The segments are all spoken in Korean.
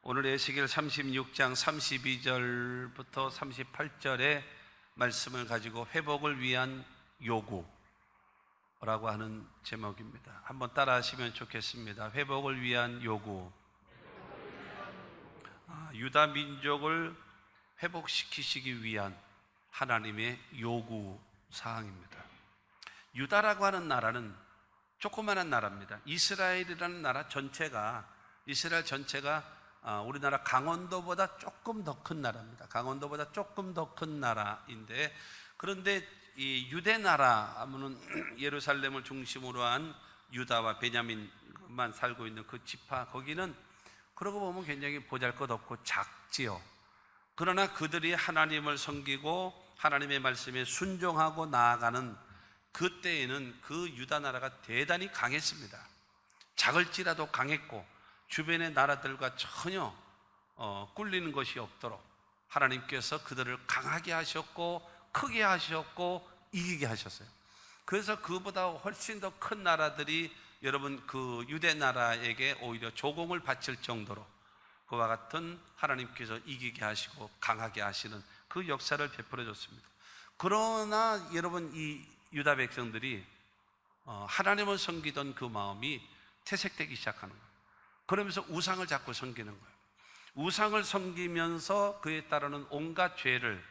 오늘 에스겔 36장 32절부터 38절의 말씀을 가지고 회복을 위한 요구라고 하는 제목입니다. 한번 따라 하시면 좋겠습니다. 회복을 위한 요구. 유다 민족을 회복시키시기 위한 하나님의 요구 사항입니다. 유다라고 하는 나라는 조그마한 나라입니다. 이스라엘 전체가 우리나라 강원도보다 조금 더 큰 나라입니다. 강원도보다 조금 더 큰 나라인데, 그런데 이 유대 나라 하면은 예루살렘을 중심으로 한 유다와 베냐민만 살고 있는 그 지파, 거기는 그러고 보면 굉장히 보잘것없고 작지요. 그러나 그들이 하나님을 섬기고 하나님의 말씀에 순종하고 나아가는 그때에는 그 유다 나라가 대단히 강했습니다. 작을지라도 강했고 주변의 나라들과 전혀 꿀리는 것이 없도록 하나님께서 그들을 강하게 하셨고 크게 하셨고 이기게 하셨어요. 그래서 그보다 훨씬 더 큰 나라들이 여러분 그 유대 나라에게 오히려 조공을 바칠 정도로 그와 같은 하나님께서 이기게 하시고 강하게 하시는 그 역사를 베풀어 줬습니다. 그러나 여러분 이 유다 백성들이 하나님을 섬기던 그 마음이 퇴색되기 시작하는 거예요. 그러면서 우상을 자꾸 섬기는 거예요. 우상을 섬기면서 그에 따르는 온갖 죄를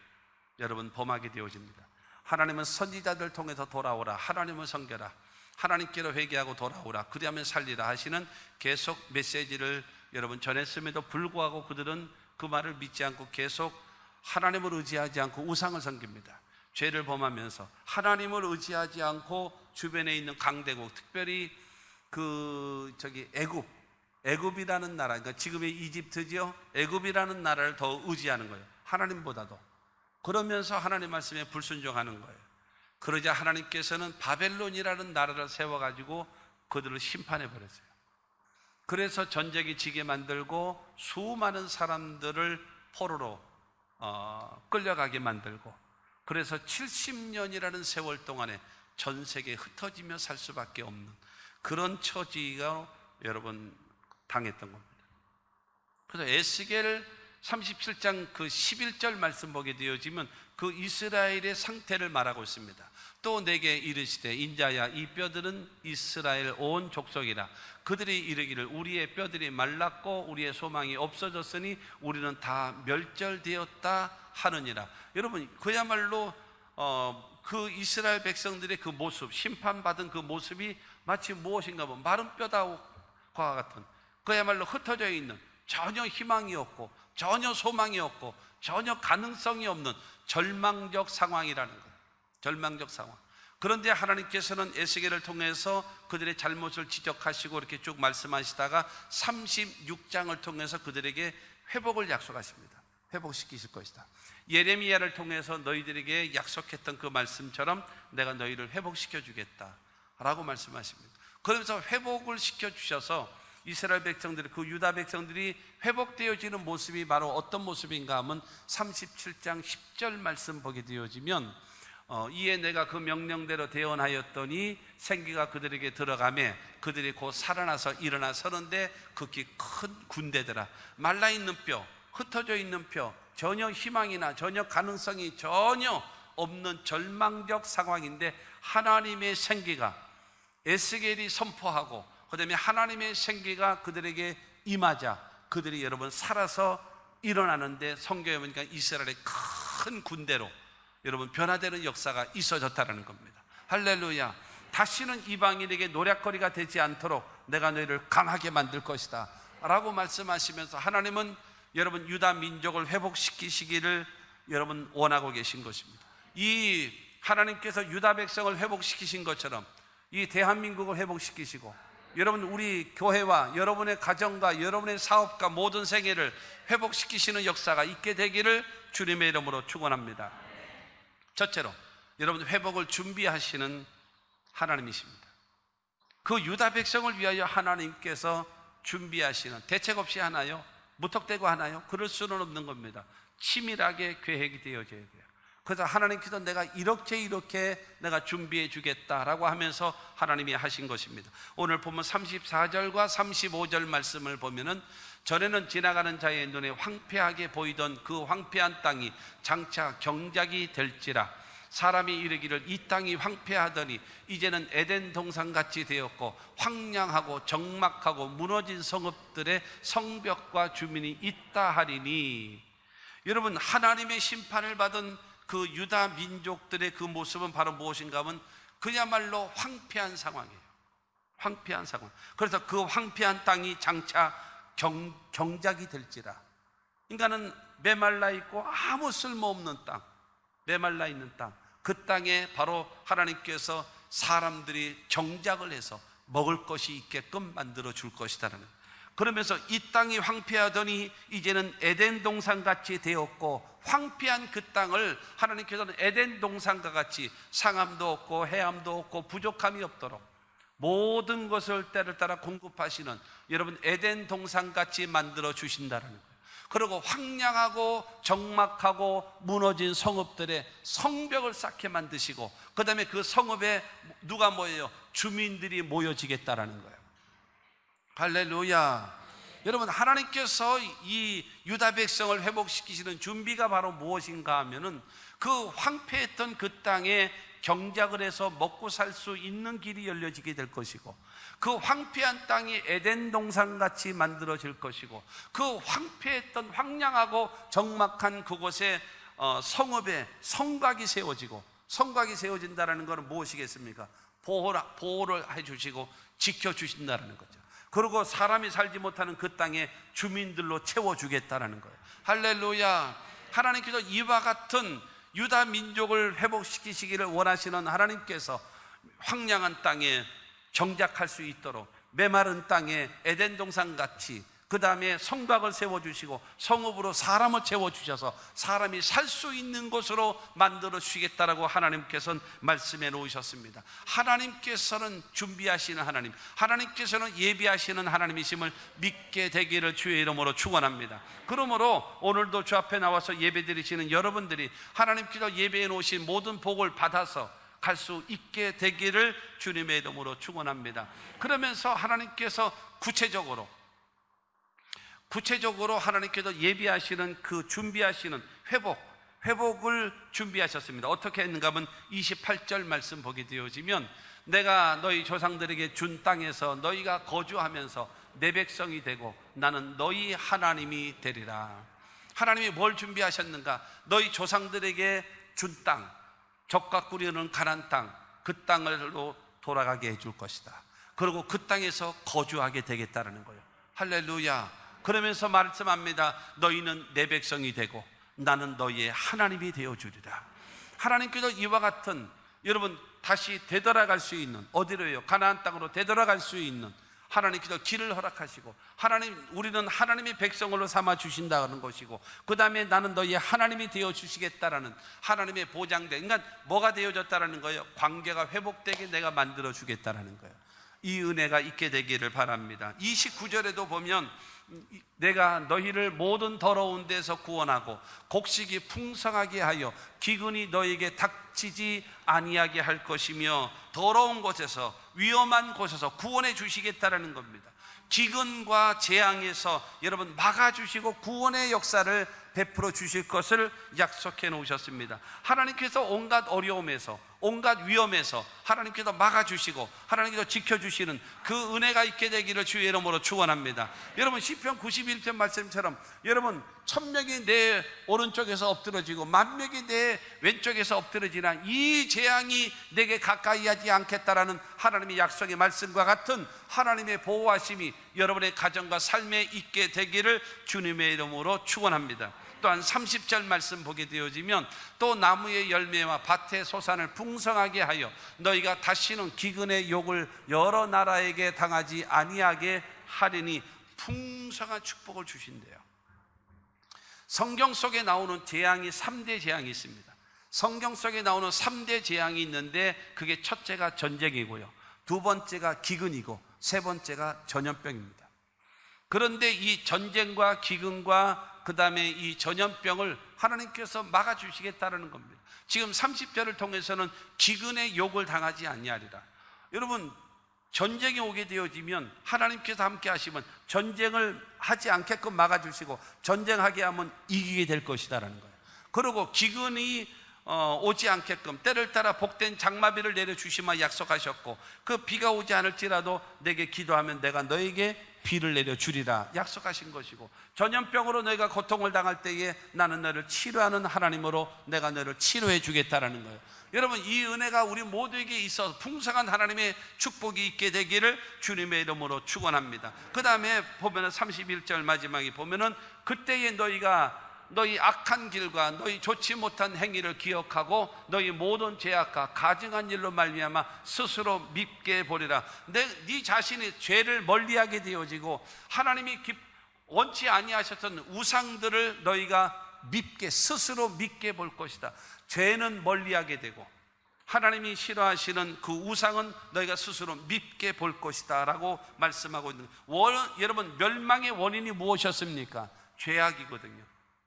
여러분 범하게 되어집니다. 하나님은 선지자들 통해서 돌아오라, 하나님을 섬겨라, 하나님께로 회개하고 돌아오라, 그리하면 살리라 하시는 계속 메시지를 여러분 전했음에도 불구하고 그들은 그 말을 믿지 않고 계속 하나님을 의지하지 않고 우상을 섬깁니다. 죄를 범하면서 하나님을 의지하지 않고 주변에 있는 강대국, 특별히 애굽이라는 나라, 그러니까 지금의 이집트지요. 애굽이라는 나라를 더 의지하는 거예요. 하나님보다도. 그러면서 하나님 말씀에 불순종하는 거예요. 그러자 하나님께서는 바벨론이라는 나라를 세워가지고 그들을 심판해 버렸어요. 그래서 전쟁이 지게 만들고 수많은 사람들을 포로로 끌려가게 만들고, 그래서 70년이라는 세월 동안에 전 세계에 흩어지며 살 수밖에 없는 그런 처지가 여러분 당했던 겁니다. 그래서 에스겔 37장 그 11절 말씀 보게 되어지면 그 이스라엘의 상태를 말하고 있습니다. 또 내게 이르시되 인자야 이 뼈들은 이스라엘 온 족속이라. 그들이 이르기를 우리의 뼈들이 말랐고 우리의 소망이 없어졌으니 우리는 다 멸절되었다 하느니라. 여러분 그야말로 그 이스라엘 백성들의 그 모습, 심판받은 그 모습이 마치 무엇인가 보면 마른 뼈다와 같은, 그야말로 흩어져 있는, 전혀 희망이 없고 전혀 소망이 없고 전혀 가능성이 없는 절망적 상황이라는 거예요. 절망적 상황. 그런데 하나님께서는 에스겔을 통해서 그들의 잘못을 지적하시고 이렇게 쭉 말씀하시다가 36장을 통해서 그들에게 회복을 약속하십니다. 회복시키실 것이다. 예레미야를 통해서 너희들에게 약속했던 그 말씀처럼 내가 너희를 회복시켜 주겠다 라고 말씀하십니다. 그러면서 회복을 시켜주셔서 이스라엘 백성들이, 그 유다 백성들이 회복되어지는 모습이 바로 어떤 모습인가 하면 37장 10절 말씀 보게 되어지면 이에 내가 그 명령대로 대언하였더니 생기가 그들에게 들어가매 그들이 곧 살아나서 일어나 서는데 극히 큰 군대더라. 말라있는 뼈, 흩어져 있는 뼈, 전혀 희망이나 전혀 가능성이 전혀 없는 절망적 상황인데 하나님의 생기가 에스겔이 선포하고 그 다음에 하나님의 생기가 그들에게 임하자 그들이 여러분 살아서 일어나는데 성경에 보니까 이스라엘의 큰 군대로 여러분 변화되는 역사가 있어졌다는 겁니다. 할렐루야. 다시는 이방인에게 노략거리가 되지 않도록 내가 너희를 강하게 만들 것이다 라고 말씀하시면서 하나님은 여러분 유다 민족을 회복시키시기를 여러분 원하고 계신 것입니다. 이 하나님께서 유다 백성을 회복시키신 것처럼 이 대한민국을 회복시키시고 여러분 우리 교회와 여러분의 가정과 여러분의 사업과 모든 생애를 회복시키시는 역사가 있게 되기를 주님의 이름으로 축원합니다. 첫째로 여러분 회복을 준비하시는 하나님이십니다. 그 유다 백성을 위하여 하나님께서 준비하시는, 대책 없이 하나요? 무턱대고 하나요? 그럴 수는 없는 겁니다. 치밀하게 계획이 되어져야 돼요. 그래서 하나님께서 내가 이렇게 내가 준비해 주겠다라고 하면서 하나님이 하신 것입니다. 오늘 보면 34절과 35절 말씀을 보면은 전에는 지나가는 자의 눈에 황폐하게 보이던 그 황폐한 땅이 장차 경작이 될지라. 사람이 이르기를 이 땅이 황폐하더니 이제는 에덴 동산같이 되었고 황량하고 적막하고 무너진 성읍들의 성벽과 주민이 있다 하리니. 여러분, 하나님의 심판을 받은 그 유다 민족들의 그 모습은 바로 무엇인가 하면 그야말로 황폐한 상황이에요. 황폐한 상황. 그래서 그 황폐한 땅이 장차 경작이 될지라. 인간은 메말라 있고 아무 쓸모없는 땅, 메말라 있는 땅, 그 땅에 바로 하나님께서 사람들이 정작을 해서 먹을 것이 있게끔 만들어 줄 것이다라는 거예요. 그러면서 이 땅이 황폐하더니 이제는 에덴 동산같이 되었고, 황폐한 그 땅을 하나님께서는 에덴 동산과 같이 상함도 없고 해함도 없고 부족함이 없도록 모든 것을 때를 따라 공급하시는 여러분 에덴 동산같이 만들어 주신다는 거예요. 그리고 황량하고 적막하고 무너진 성읍들의 성벽을 쌓게 만드시고, 그 다음에 그 성읍에 누가 모여요? 주민들이 모여지겠다라는 거예요. 할렐루야. 여러분, 하나님께서 이 유다 백성을 회복시키시는 준비가 바로 무엇인가 하면은 그 황폐했던 그 땅에 경작을 해서 먹고 살 수 있는 길이 열려지게 될 것이고, 그 황폐한 땅이 에덴 동산같이 만들어질 것이고, 그 황폐했던 황량하고 적막한 그곳에 성읍에 성곽이 세워지고, 성곽이 세워진다는 것은 무엇이겠습니까? 보호를 해주시고 지켜주신다는 거죠. 그리고 사람이 살지 못하는 그 땅에 주민들로 채워주겠다는 거예요. 할렐루야. 하나님께서 이와 같은 유다 민족을 회복시키시기를 원하시는 하나님께서 황량한 땅에 경작할 수 있도록 메마른 땅에 에덴 동산같이, 그 다음에 성곽을 세워주시고 성읍으로 사람을 채워주셔서 사람이 살 수 있는 곳으로 만들어 주시겠다라고 하나님께서는 말씀해 놓으셨습니다. 하나님께서는 준비하시는 하나님, 하나님께서는 예비하시는 하나님이심을 믿게 되기를 주의 이름으로 축원합니다. 그러므로 오늘도 주 앞에 나와서 예배 드리시는 여러분들이 하나님께서 예배해 놓으신 모든 복을 받아서 갈 수 있게 되기를 주님의 이름으로 축원합니다. 그러면서 하나님께서 구체적으로 하나님께서 예비하시는 그 준비하시는 회복을 준비하셨습니다. 어떻게 했는가 하면 28절 말씀 보게 되어지면, 내가 너희 조상들에게 준 땅에서 너희가 거주하면서 내 백성이 되고 나는 너희 하나님이 되리라. 하나님이 뭘 준비하셨는가? 너희 조상들에게 준 땅, 적과 꿀이 가나안 땅, 그 땅으로 돌아가게 해줄 것이다. 그리고 그 땅에서 거주하게 되겠다는 거예요. 할렐루야. 그러면서 말씀합니다. 너희는 내 백성이 되고 나는 너희의 하나님이 되어주리라. 하나님께서 이와 같은, 여러분, 다시 되돌아갈 수 있는, 어디로요? 가나안 땅으로 되돌아갈 수 있는 하나님께서 길을 허락하시고, 우리는 하나님의 백성으로 삼아 주신다는 것이고, 그 다음에 나는 너희의 하나님이 되어 주시겠다라는 하나님의 보장된, 그러니까 뭐가 되어졌다라는 거예요? 관계가 회복되게 내가 만들어 주겠다라는 거예요. 이 은혜가 있게 되기를 바랍니다. 29절에도 보면, 내가 너희를 모든 더러운 데서 구원하고 곡식이 풍성하게 하여 기근이 너희에게 닥치지 아니하게 할 것이며, 더러운 곳에서, 위험한 곳에서 구원해 주시겠다라는 겁니다. 기근과 재앙에서 여러분 막아주시고 구원의 역사를 베풀어 주실 것을 약속해 놓으셨습니다. 하나님께서 온갖 어려움에서, 온갖 위험에서 하나님께서 막아주시고 하나님께서 지켜주시는 그 은혜가 있게 되기를 주의 이름으로 축원합니다. 여러분, 시편 91편 말씀처럼 여러분 1000명이 내 오른쪽에서 엎드러지고 10,000명이 내 왼쪽에서 엎드러지나 이 재앙이 내게 가까이 하지 않겠다라는 하나님의 약속의 말씀과 같은 하나님의 보호하심이 여러분의 가정과 삶에 있게 되기를 주님의 이름으로 축원합니다. 또한 30절 말씀 보게 되어지면, 또 나무의 열매와 밭의 소산을 풍성하게 하여 너희가 다시는 기근의 욕을 여러 나라에게 당하지 아니하게 하리니, 풍성한 축복을 주신대요. 성경 속에 나오는 재앙이 3대 재앙이 있습니다. 성경 속에 나오는 3대 재앙이 있는데, 그게 첫째가 전쟁이고요, 두 번째가 기근이고, 세 번째가 전염병입니다. 그런데 이 전쟁과 기근과 그 다음에 이 전염병을 하나님께서 막아주시겠다는 겁니다. 지금 30절을 통해서는 기근의 욕을 당하지 아니하리라. 여러분, 전쟁이 오게 되어지면 하나님께서 함께 하시면 전쟁을 하지 않게끔 막아주시고 전쟁하게 하면 이기게 될 것이다라는 거예요. 그리고 기근이 오지 않게끔 때를 따라 복된 장마비를 내려주시마 약속하셨고, 그 비가 오지 않을지라도 내게 기도하면 내가 너에게 비를 내려주리라 약속하신 것이고, 전염병으로 너희가 고통을 당할 때에 나는 너를 치료하는 하나님으로 내가 너를 치료해 주겠다라는 거예요. 여러분, 이 은혜가 우리 모두에게 있어서 풍성한 하나님의 축복이 있게 되기를 주님의 이름으로 축원합니다. 그 다음에 보면은 31절 마지막에 보면은 그때에 너희 악한 길과 너희 좋지 못한 행위를 기억하고 너희 모든 죄악과 가증한 일로 말미암아 스스로 밉게 보리라. 네 자신이 죄를 멀리하게 되어지고 하나님이 원치 아니하셨던 우상들을 너희가 스스로 밉게 볼 것이다. 죄는 멀리하게 되고 하나님이 싫어하시는 그 우상은 너희가 스스로 밉게 볼 것이다 라고 말씀하고 있는 거예요. 여러분, 멸망의 원인이 무엇이었습니까? 죄악이거든요.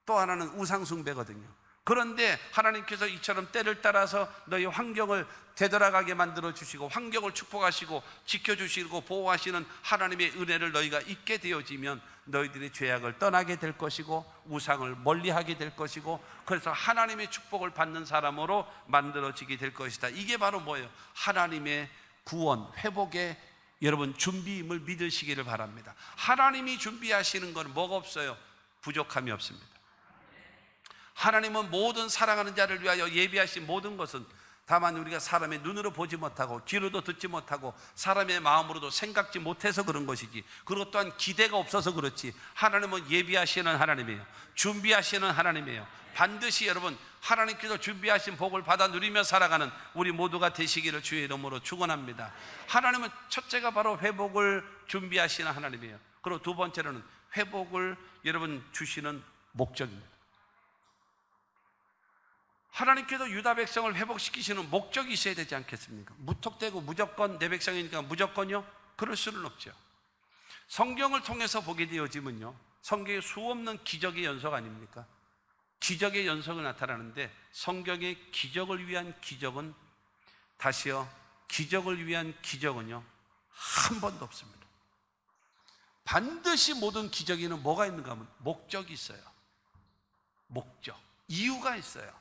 또 하나는 우상 숭배거든요. 그런데 하나님께서 이처럼 때를 따라서 너희 환경을 되돌아가게 만들어 주시고 환경을 축복하시고 지켜주시고 보호하시는 하나님의 은혜를 너희가 잊게 되어지면 너희들이 죄악을 떠나게 될 것이고 우상을 멀리하게 될 것이고, 그래서 하나님의 축복을 받는 사람으로 만들어지게 될 것이다. 이게 바로 뭐예요? 하나님의 구원, 회복의 여러분 준비임을 믿으시기를 바랍니다. 하나님이 준비하시는 건 뭐가 없어요? 부족함이 없습니다. 하나님은 모든 사랑하는 자를 위하여 예비하신 모든 것은 다만 우리가 사람의 눈으로 보지 못하고 귀로도 듣지 못하고 사람의 마음으로도 생각지 못해서 그런 것이지, 그리고 또한 기대가 없어서 그렇지, 하나님은 예비하시는 하나님이에요. 준비하시는 하나님이에요. 반드시 여러분 하나님께서 준비하신 복을 받아 누리며 살아가는 우리 모두가 되시기를 주의 이름으로 축원합니다. 하나님은 첫째가 바로 회복을 준비하시는 하나님이에요. 그리고 두 번째로는 회복을 여러분 주시는 목적입니다. 하나님께서 유다 백성을 회복시키시는 목적이 있어야 되지 않겠습니까? 무턱대고 무조건 내 백성이니까 무조건요? 그럴 수는 없죠. 성경을 통해서 보게 되어지면요, 성경에 수없는 기적의 연속 아닙니까? 기적의 연속이 나타나는데 성경의 기적을 위한 기적은, 다시요, 기적을 위한 기적은요 한 번도 없습니다. 반드시 모든 기적에는 뭐가 있는가 하면 목적이 있어요. 목적, 이유가 있어요.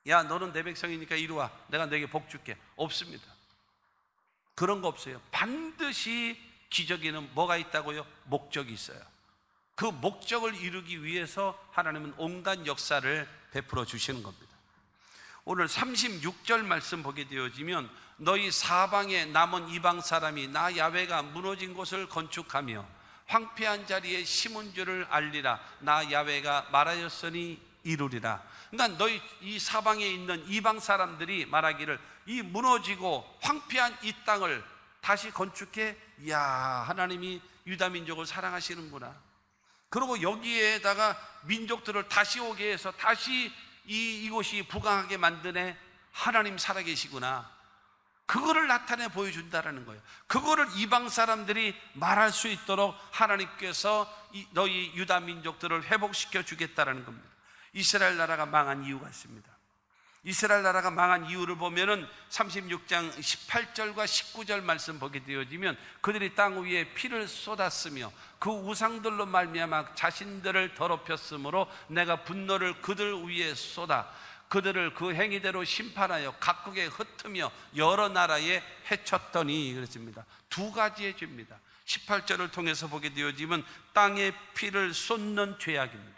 야, 너는 내 백성이니까 이리 와, 내가 너에게 복 줄게. 없습니다. 그런 거 없어요. 반드시 기적에는 뭐가 있다고요? 목적이 있어요. 그 목적을 이루기 위해서 하나님은 온갖 역사를 베풀어 주시는 겁니다. 오늘 36절 말씀 보게 되어지면 너희 사방에 남은 이방 사람이 나 야훼가 무너진 곳을 건축하며 황폐한 자리에 심은 줄을 알리라. 나 야훼가 말하였으니 이루리라. 그러니까 너희 이 사방에 있는 이방 사람들이 말하기를 이 무너지고 황폐한 이 땅을 다시 건축해. 이야, 하나님이 유다 민족을 사랑하시는구나. 그리고 여기에다가 민족들을 다시 오게 해서 다시 이곳이 부강하게 만드네. 하나님 살아계시구나. 그거를 나타내 보여준다라는 거예요. 그거를 이방 사람들이 말할 수 있도록 하나님께서 너희 유다 민족들을 회복시켜 주겠다라는 겁니다. 이스라엘 나라가 망한 이유가 있습니다. 이스라엘 나라가 망한 이유를 보면은 36장 18절과 19절 말씀 보게 되어지면 그들이 땅 위에 피를 쏟았으며 그 우상들로 말미암아 자신들을 더럽혔으므로 내가 분노를 그들 위에 쏟아 그들을 그 행위대로 심판하여 각국에 흩으며 여러 나라에 해쳤더니 그랬습니다. 두 가지의 죄입니다. 18절을 통해서 보게 되어지면 땅에 피를 쏟는 죄악입니다.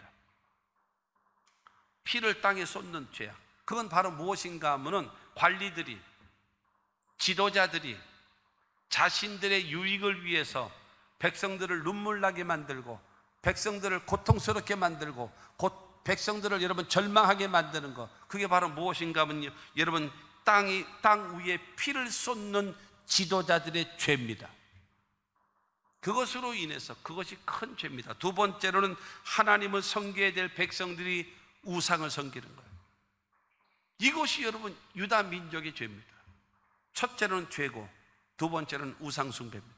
피를 땅에 쏟는 죄악. 그건 바로 무엇인가 하면은 관리들이, 지도자들이 자신들의 유익을 위해서 백성들을 눈물 나게 만들고 백성들을 고통스럽게 만들고 백성들을 여러분 절망하게 만드는 것, 그게 바로 무엇인가 하면요, 여러분 땅 위에 피를 쏟는 지도자들의 죄입니다. 그것으로 인해서 그것이 큰 죄입니다. 두 번째로는 하나님을 섬겨야 될 백성들이 우상을 섬기는 거예요. 이것이 여러분 유다 민족의 죄입니다. 첫째로는 죄고 두 번째로는 우상 숭배입니다.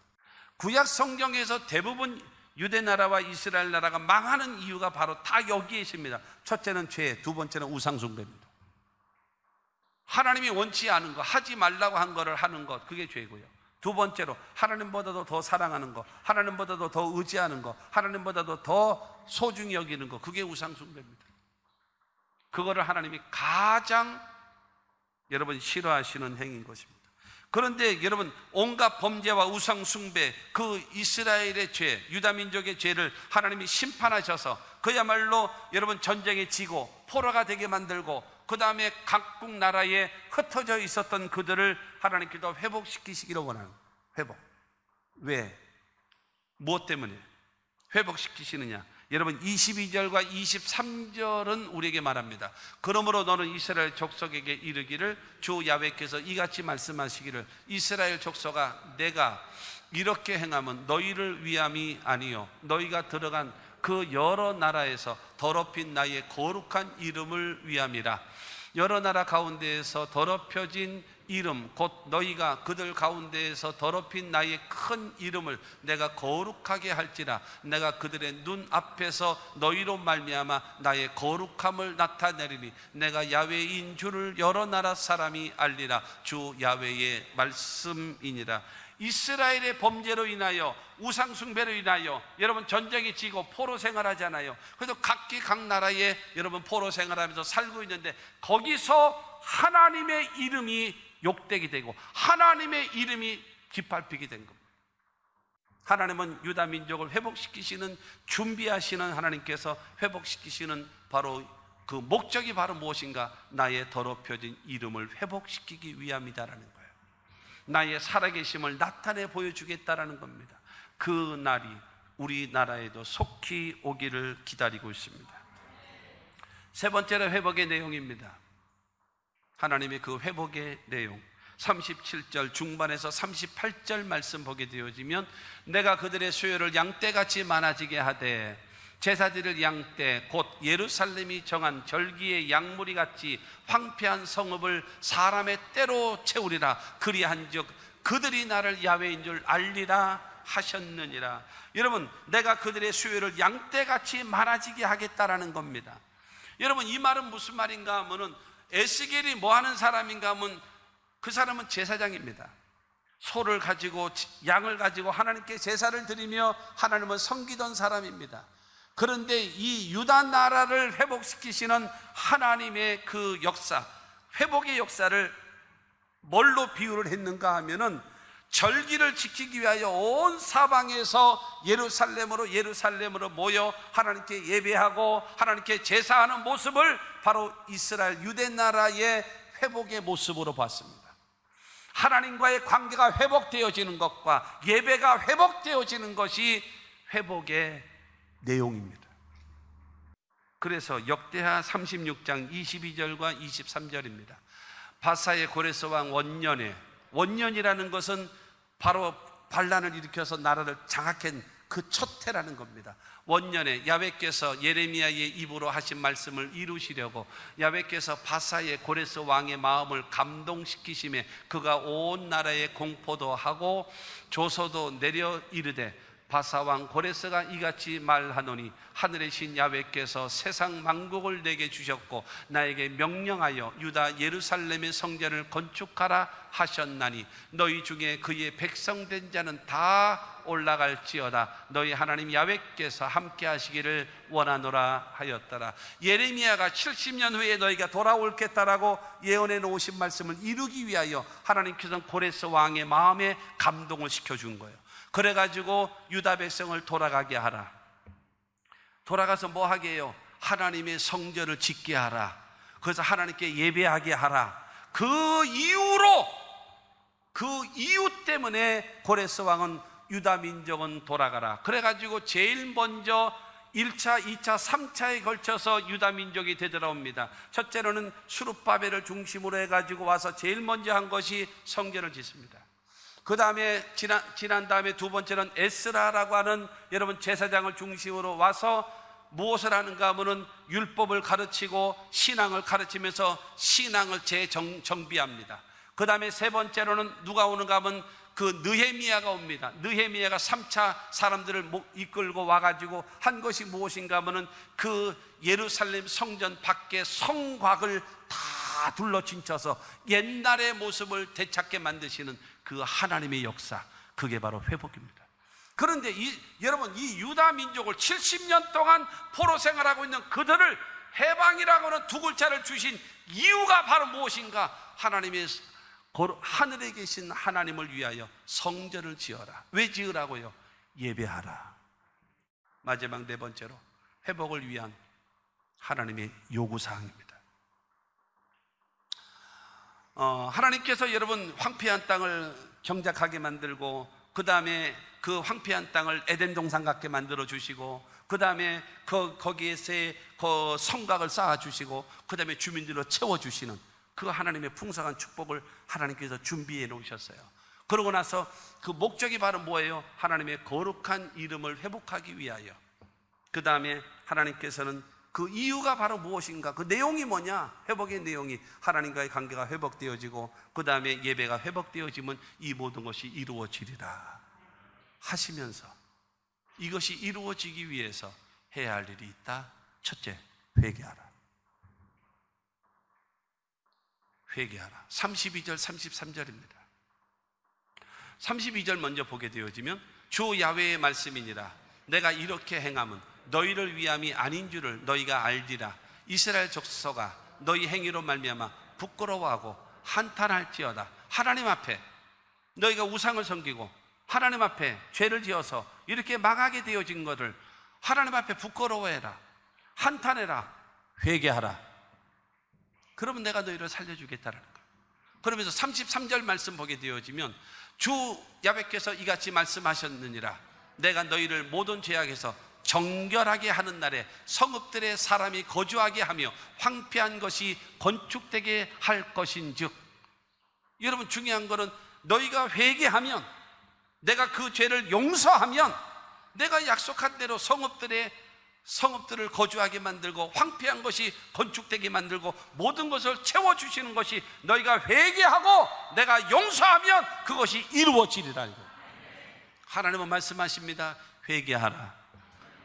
구약 성경에서 대부분 유대 나라와 이스라엘 나라가 망하는 이유가 바로 다 여기에 있습니다. 첫째는 죄, 두 번째는 우상 숭배입니다. 하나님이 원치 않은 거, 하지 말라고 한 거를 하는 것, 그게 죄고요. 두 번째로 하나님보다도 더 사랑하는 거, 하나님보다도 더 의지하는 거, 하나님보다도 더 소중히 여기는 거, 그게 우상숭배입니다. 그거를 하나님이 가장 여러분 싫어하시는 행위인 것입니다. 그런데 여러분, 온갖 범죄와 우상숭배, 그 이스라엘의 죄, 유다민족의 죄를 하나님이 심판하셔서 그야말로 여러분 전쟁에 지고 포로가 되게 만들고, 그 다음에 각국 나라에 흩어져 있었던 그들을 하나님께서 회복시키시기를 원하는 거예요. 회복. 왜? 무엇 때문에 회복시키시느냐? 여러분 22절과 23절은 우리에게 말합니다. 그러므로 너는 이스라엘 족속에게 이르기를 주 야훼께서 이같이 말씀하시기를 이스라엘 족속아, 내가 이렇게 행하면 너희를 위함이 아니요 너희가 들어간 그 여러 나라에서 더럽힌 나의 거룩한 이름을 위함이라. 여러 나라 가운데에서 더럽혀진 이름, 곧 너희가 그들 가운데에서 더럽힌 나의 큰 이름을 내가 거룩하게 할지라. 내가 그들의 눈 앞에서 너희로 말미암아 나의 거룩함을 나타내리니 내가 야훼인 줄을 여러 나라 사람이 알리라. 주 야훼의 말씀이니라. 이스라엘의 범죄로 인하여, 우상숭배로 인하여 여러분 전쟁이 지고 포로 생활하잖아요. 그래서 각기 각 나라에 여러분 포로 생활하면서 살고 있는데, 거기서 하나님의 이름이 욕되게 되고 하나님의 이름이 짓밟히게 된 겁니다. 하나님은 유다 민족을 회복시키시는, 준비하시는 하나님께서 회복시키시는 바로 그 목적이 바로 무엇인가? 나의 더럽혀진 이름을 회복시키기 위함이다라는 거예요. 나의 살아계심을 나타내 보여주겠다라는 겁니다. 그 날이 우리나라에도 속히 오기를 기다리고 있습니다. 세 번째로 회복의 내용입니다. 하나님의 그 회복의 내용, 37절 중반에서 38절 말씀 보게 되어지면 내가 그들의 수요를 양떼같이 많아지게 하되 제사드릴 양떼 곧 예루살렘이 정한 절기의 양무리 같이 황폐한 성읍을 사람의 떼로 채우리라. 그리한즉 그들이 나를 야훼인 줄 알리라 하셨느니라. 여러분, 내가 그들의 수요를 양떼같이 많아지게 하겠다라는 겁니다. 여러분, 이 말은 무슨 말인가 하면은 에스겔이 뭐 하는 사람인가 하면 그 사람은 제사장입니다. 소를 가지고 양을 가지고 하나님께 제사를 드리며 하나님을 섬기던 사람입니다. 그런데 이 유다 나라를 회복시키시는 하나님의 그 역사, 회복의 역사를 뭘로 비유를 했는가 하면은 절기를 지키기 위하여 온 사방에서 예루살렘으로 모여 하나님께 예배하고 하나님께 제사하는 모습을 바로 이스라엘 유대 나라의 회복의 모습으로 봤습니다. 하나님과의 관계가 회복되어지는 것과 예배가 회복되어지는 것이 회복의 내용입니다. 그래서 역대하 36장 22절과 23절입니다. 바사의 고레스 왕 원년이라는 것은 바로 반란을 일으켜서 나라를 장악한 그 첫 해라는 겁니다. 원년에 야훼께서 예레미야의 입으로 하신 말씀을 이루시려고 야훼께서 바사의 고레스 왕의 마음을 감동시키심에 그가 온 나라에 공포도 하고 조서도 내려 이르되 바사왕 고레스가 이같이 말하노니 하늘의 신 야훼께서 세상 만국을 내게 주셨고 나에게 명령하여 유다 예루살렘의 성전을 건축하라 하셨나니 너희 중에 그의 백성된 자는 다 올라갈지어다. 너희 하나님 야훼께서 함께 하시기를 원하노라 하였더라. 예레미야가 70년 후에 너희가 돌아올겠다라고 예언해 놓으신 말씀을 이루기 위하여 하나님께서는 고레스 왕의 마음에 감동을 시켜준 거예요. 그래가지고 유다 백성을 돌아가게 하라. 돌아가서 뭐 하게 해요? 하나님의 성전을 짓게 하라. 그래서 하나님께 예배하게 하라. 그 이유 때문에 고레스 왕은 유다 민족은 돌아가라. 그래가지고 제일 먼저 1차, 2차, 3차에 걸쳐서 유다 민족이 되돌아옵니다. 첫째로는 수룹바벨을 중심으로 해가지고 와서 제일 먼저 한 것이 성전을 짓습니다. 그 다음에 지난 다음에 두 번째는 에스라라고 하는 여러분 제사장을 중심으로 와서 무엇을 하는가 하면은 율법을 가르치고 신앙을 가르치면서 신앙을 재정비합니다. 그 다음에 세 번째로는 누가 오는가 하면 그 느헤미야가 옵니다. 느헤미야가 3차 사람들을 이끌고 와가지고 한 것이 무엇인가 하면은 그 예루살렘 성전 밖에 성곽을 다 다 둘러친쳐서 옛날의 모습을 되찾게 만드시는 그 하나님의 역사, 그게 바로 회복입니다. 그런데 여러분, 이 유다 민족을 70년 동안 포로 생활하고 있는 그들을 해방이라고 하는 두 글자를 주신 이유가 바로 무엇인가? 하나님의 하늘에 계신 하나님을 위하여 성전을 지어라. 왜 지으라고요? 예배하라. 마지막 네 번째로, 회복을 위한 하나님의 요구사항입니다. 하나님께서 여러분 황폐한 땅을 경작하게 만들고, 그 다음에 그 황폐한 땅을 에덴 동산 같게 만들어 주시고, 그 다음에 거기에서 그 성곽을 쌓아 주시고, 그 다음에 주민들로 채워 주시는 그 하나님의 풍성한 축복을 하나님께서 준비해 놓으셨어요. 그러고 나서 그 목적이 바로 뭐예요? 하나님의 거룩한 이름을 회복하기 위하여. 그 다음에 하나님께서는 그 이유가 바로 무엇인가? 그 내용이 뭐냐? 회복의 내용이 하나님과의 관계가 회복되어지고, 그 다음에 예배가 회복되어지면 이 모든 것이 이루어지리라 하시면서, 이것이 이루어지기 위해서 해야 할 일이 있다. 첫째, 회개하라. 회개하라. 32절 33절입니다 32절 먼저 보게 되어지면, 주 야훼의 말씀이니라. 내가 이렇게 행함은 너희를 위함이 아닌 줄을 너희가 알리라. 이스라엘 족속아, 너희 행위로 말미암아 부끄러워하고 한탄할지어다. 하나님 앞에 너희가 우상을 섬기고 하나님 앞에 죄를 지어서 이렇게 망하게 되어진 것을 하나님 앞에 부끄러워해라, 한탄해라, 회개하라. 그러면 내가 너희를 살려주겠다라는 거예요. 그러면서 33절 말씀 보게 되어지면, 주 야훼께서 이같이 말씀하셨느니라. 내가 너희를 모든 죄악에서 정결하게 하는 날에 성읍들의 사람이 거주하게 하며 황폐한 것이 건축되게 할 것인즉. 여러분, 중요한 거는 너희가 회개하면, 내가 그 죄를 용서하면, 내가 약속한 대로 성읍들을 거주하게 만들고 황폐한 것이 건축되게 만들고 모든 것을 채워주시는 것이, 너희가 회개하고 내가 용서하면 그것이 이루어지리라. 하나님은 말씀하십니다. 회개하라.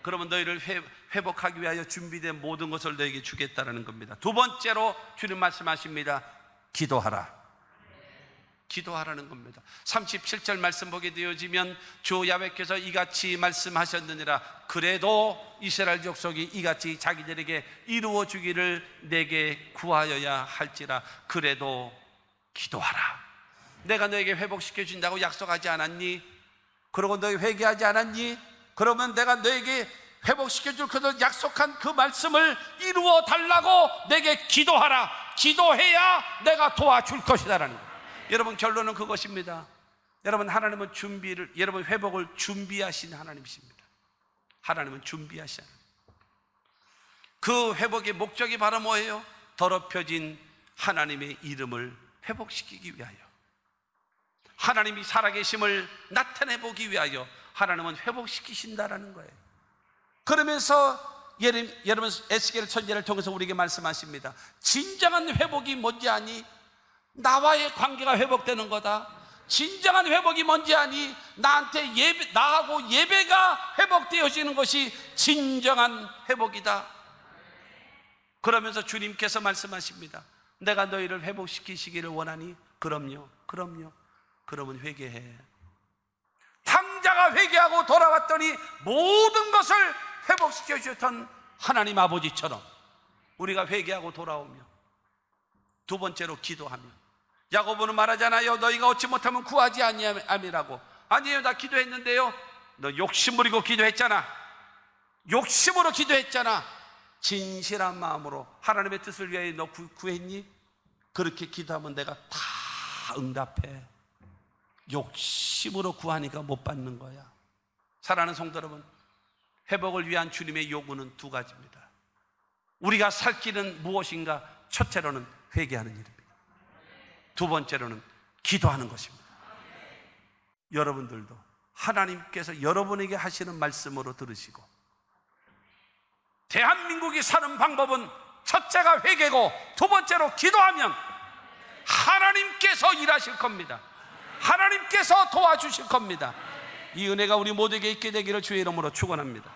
그러면 너희를 회복하기 위하여 준비된 모든 것을 너희에게 주겠다는 겁니다. 두 번째로 주님 말씀하십니다. 기도하라. 기도하라는 겁니다. 37절 말씀 보게 되어지면, 주 야훼께서 이같이 말씀하셨느니라. 그래도 이스라엘 족속이 이같이 자기들에게 이루어 주기를 내게 구하여야 할지라. 그래도 기도하라. 내가 너에게 회복시켜 준다고 약속하지 않았니? 그러고 너희 회개하지 않았니? 그러면 내가 너에게 회복시켜 줄 것을 약속한 그 말씀을 이루어 달라고 내게 기도하라. 기도해야 내가 도와줄 것이다라는 거예요. 여러분, 결론은 그것입니다. 여러분, 하나님은 여러분 회복을 준비하신 하나님이십니다. 하나님은 준비하신 하나님. 그 회복의 목적이 바로 뭐예요? 더럽혀진 하나님의 이름을 회복시키기 위하여, 하나님이 살아계심을 나타내보기 위하여 하나님은 회복시키신다라는 거예요. 그러면서 여러분, 에스겔 선지자를 통해서 우리에게 말씀하십니다. 진정한 회복이 뭔지 아니? 나와의 관계가 회복되는 거다. 진정한 회복이 뭔지 아니? 나하고 예배가 회복되어지는 것이 진정한 회복이다. 그러면서 주님께서 말씀하십니다. 내가 너희를 회복시키시기를 원하니? 그럼요. 그러면 회개해. 탕자가 회개하고 돌아왔더니 모든 것을 회복시켜 주셨던 하나님 아버지처럼 우리가 회개하고 돌아오며, 두 번째로 기도하며, 야고보는 말하잖아요. 너희가 얻지 못하면 구하지 아니함이라고. 아니에요, 나 기도했는데요. 너 욕심 부리고 기도했잖아. 욕심으로 기도했잖아. 진실한 마음으로 하나님의 뜻을 위하여 너 구했니? 그렇게 기도하면 내가 다 응답해. 욕심으로 구하니까 못 받는 거야. 사랑하는 성도 여러분, 회복을 위한 주님의 요구는 두 가지입니다. 우리가 살 길은 무엇인가? 첫째로는 회개하는 일입니다. 두 번째로는 기도하는 것입니다. 여러분들도 하나님께서 여러분에게 하시는 말씀으로 들으시고, 대한민국이 사는 방법은 첫째가 회개고 두 번째로 기도하면 하나님께서 일하실 겁니다. 하나님께서 도와주실 겁니다. 이 은혜가 우리 모두에게 있게 되기를 주의 이름으로 축원합니다.